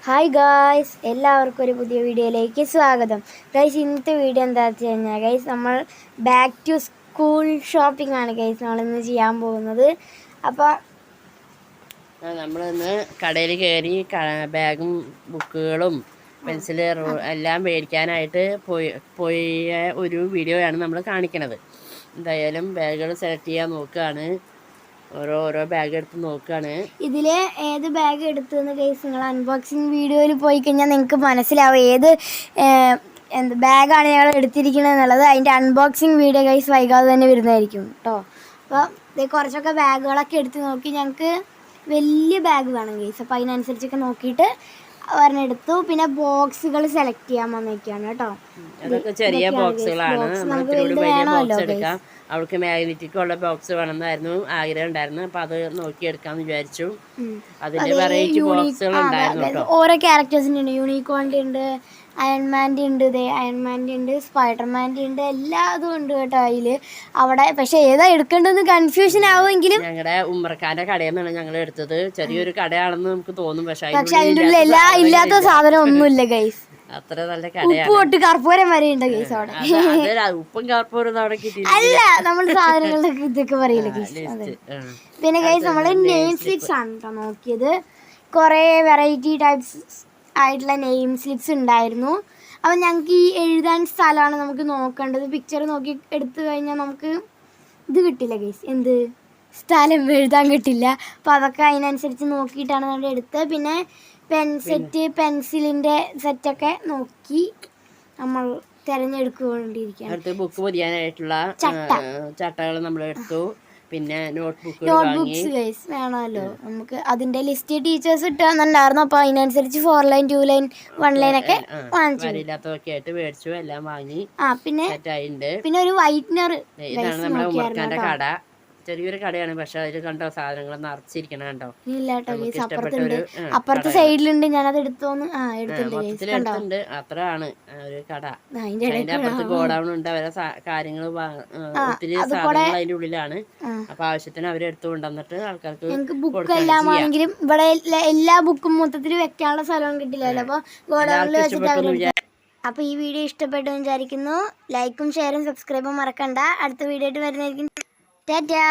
Hi guys, എല്ലാവർക്കും ഒരു പുതിയ വീഡിയോയിലേക്ക് സ്വാഗതം. ഗൈസ്, ഇന്നത്തെ വീഡിയോ എന്താണെന്ന് വെച്ച് കഴിഞ്ഞാൽ ഗൈസ് നമ്മൾ ബാക്ക് ടു സ്കൂൾ ഷോപ്പിംഗ് ആണ് ഗൈസ് നമ്മളിന്ന് ചെയ്യാൻ പോകുന്നത്. അപ്പോൾ നമ്മളിന്ന് കടയിൽ കയറി ബാഗും ബുക്കുകളും പെൻസില് എല്ലാം മേടിക്കാനായിട്ട് പോയ ഒരു വീഡിയോ ആണ് നമ്മൾ കാണിക്കണത്. എന്തായാലും ബാഗുകൾ സെലക്ട് ചെയ്യാൻ നോക്കുകയാണ്. ഓരോ ബാഗ് എടുത്ത് നോക്കുകയാണ്. ഇതിൽ ഏത് ബാഗ് എടുത്തെന്ന് ഗൈസ് നിങ്ങൾ അൺബോക്സിങ് വീഡിയോയിൽ പോയി കഴിഞ്ഞാൽ നിങ്ങൾക്ക് മനസ്സിലാവും ഏത് ബാഗാണ് ഞങ്ങൾ എടുത്തിരിക്കുന്നത് എന്നുള്ളത്. അതിൻ്റെ അൺബോക്സിങ് വീഡിയോ ഗൈസ് വൈകാതെ തന്നെ വരുന്നതായിരിക്കും കേട്ടോ. അപ്പോൾ ഇത് കുറച്ചൊക്കെ ബാഗുകളൊക്കെ എടുത്ത് നോക്കി. ഞങ്ങൾക്ക് വലിയ ബാഗ് വേണം ഗൈസ്, അപ്പോൾ അതിനനുസരിച്ചൊക്കെ നോക്കിയിട്ട് ഒരെണ്ണെടുത്തു. പിന്നെ ബോക്സുകൾ സെലക്ട് ചെയ്യാൻ വന്നേക്കാണ് കേട്ടോ. അതൊക്കെ ചെറിയ ബോക്സുകളാണ്. നമുക്ക് അവൾക്ക് മാഗ്നറ്റിക്കുള്ള ബോക്സ് വേണമെന്നായിരുന്നു ആഗ്രഹം ഉണ്ടായിരുന്നു. അപ്പൊ അത് നോക്കിയെടുക്കാന്ന് വിചാരിച്ചു. അതിന്റെ വെറൈറ്റി ബോക്സുകൾ ഉണ്ടായിരുന്നു. ഓരോ ക്യാരക്ടേഴ്സിന്റെ ഉണ്ട്. യൂണിക്കോണിന്റെ ഉണ്ട്, അയൺമാൻ്റെ ഉണ്ട്, അയൺമാൻ്റെ ഉണ്ട്, സ്പൈഡർമാൻ്റെ ഉണ്ട്, എല്ലാതും ഉണ്ട് കേട്ടോ അതില്. അവിടെ പക്ഷെ ഏതാ എടുക്കേണ്ടതെന്ന് കൺഫ്യൂഷൻ ആവുമെങ്കിലും ഞങ്ങളുടെ ഉമ്മറക്കാന്റെ കടയിൽ നിന്നാണ് ഞങ്ങൾ എടുത്തത്. ചെറിയൊരു കടയാണെന്ന് നമുക്ക് തോന്നും, പക്ഷെ അതിൻ്റെ ഉള്ളിൽ ഇല്ലാത്ത സാധനം ഒന്നുമില്ല ഗൈസ്. അത്ര നല്ല കടയാണ്. ഉപ്പ് കർപ്പൂരം വരെ ഉണ്ട് ഗൈസ് അവിടെ. ഉപ്പും കർപ്പൂരം അവിടെ അല്ല, നമ്മൾ സാധനങ്ങളുടെ ഇതൊക്കെ പറയില്ല ഗൈസ്. പിന്നെ ഗൈസ് നമ്മള് നെയിം സ്ലിപ്സ് ആണ് കേട്ടോ നോക്കിയത്. കുറെ വെറൈറ്റി ടൈപ്സ് ആയിട്ടുള്ള നെയിം സ്ലിപ്സ് ഉണ്ടായിരുന്നു. അപ്പം ഞങ്ങൾക്ക് ഈ എഴുതാൻ സ്ഥലമാണ് നമുക്ക് നോക്കേണ്ടത്. പിക്ചർ നോക്കി എടുത്തു കഴിഞ്ഞാൽ നമുക്ക് ഇത് കിട്ടില്ല ഗൈസ്, എന്ത് സ്ഥലം എഴുതാൻ കിട്ടില്ല. അപ്പോൾ അതൊക്കെ അതിനനുസരിച്ച് നോക്കിയിട്ടാണ് നമ്മൾ എടുത്തത്. പിന്നെ പെൻസിലിൻ്റെ സെറ്റൊക്കെ നോക്കി നമ്മൾ തിരഞ്ഞെടുക്കൊണ്ടിരിക്കുകയാണ്. അടുത്ത് ബുക്ക് പൊതിയാനായിട്ടുള്ള ചട്ടകൾ നമ്മൾ എടുത്തു. പിന്നെ നോട്ട്ബുക്സ് ഗൈസ് വേണമല്ലോ നമുക്ക്. അതിന്റെ ലിസ്റ്റ് ടീച്ചേഴ്സ് ഇട്ടുണ്ടായിരുന്നു. അപ്പൊ അതിനനുസരിച്ച് 4 ലൈൻ 2 ലൈൻ 1 ലൈൻ ഒക്കെ മേടിച്ചു. എല്ലാം വാങ്ങി. പിന്നെ ഒരു വൈറ്റ്നർ. ഇതാണ് നമ്മുടെ ഉമ്മർക്കാന്റെ കട. ചെറിയൊരു കടയാണ്, പക്ഷെ അതിൽ കണ്ടോ സാധനങ്ങൾ നിറച്ചിരിക്കണ കണ്ടോ. അപ്പുറത്തെ സൈഡിലുണ്ട്, ഞാനത് എടുത്തോന്ന് എടുത്തിട്ടുണ്ട്. അത്രയാണ് ഒരു കട. അതിന്റെ അപ്പുറത്ത് ഗോഡൌൺ ഉണ്ട്. അവരെ കാര്യങ്ങൾ ഒത്തിരി സാധനങ്ങൾ അതിന്റെ ഉള്ളിലാണ്. അപ്പൊ ആവശ്യത്തിന് അവരെടുത്തു കൊണ്ടുവന്നിട്ട് ആൾക്കാർക്ക് ബുക്ക് എല്ലാം ആണെങ്കിലും ഇവിടെ എല്ലാ ബുക്കും മൊത്തത്തിൽ വെക്കാനുള്ള സ്ഥലവും കിട്ടില്ലല്ലോ. അപ്പൊ ഗോഡൌണിൽ വെച്ചിട്ട് അപ്പൊ ഈ വീഡിയോ ഇഷ്ടപ്പെട്ടു വിചാരിക്കുന്നു. ലൈക്കും ഷെയറും സബ്സ്ക്രൈബും മറക്കണ്ട. അടുത്ത വീഡിയോ ആയിട്ട് വരുന്നതായിരിക്കും. Ta-da!